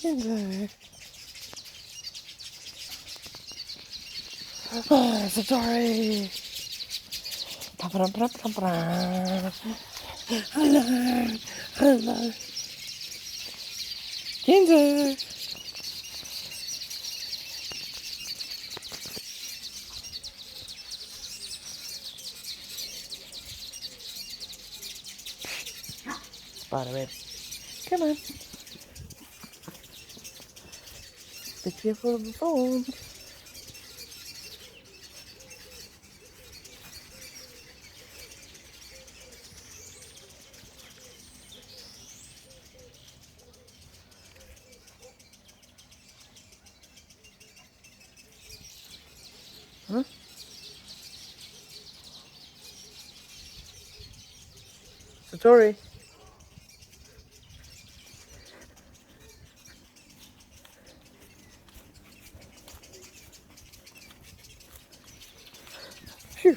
Kenzo. Ah, Satori. Hello. Hello. Kenzo. Spiderweb. Come on. Be careful of the thorns. Huh? Satori. Phew.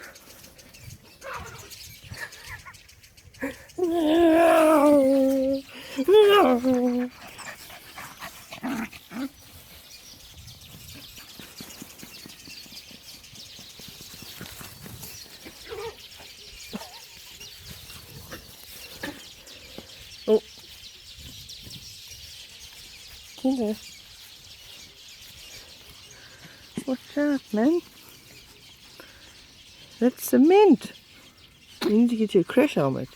Oh, Kenzo. Watch out, man. That's cement. You need to get your crash helmet.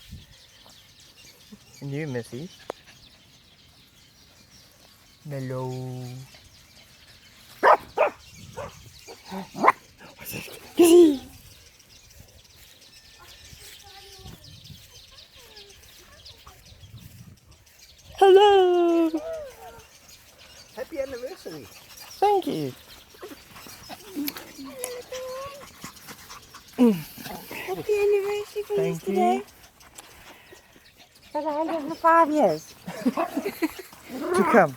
And you, Missy. Mellow. What's that? Missy! Hello! Happy anniversary. Thank you. Happy anniversary for Thank yesterday. you. For the 105 years. To come.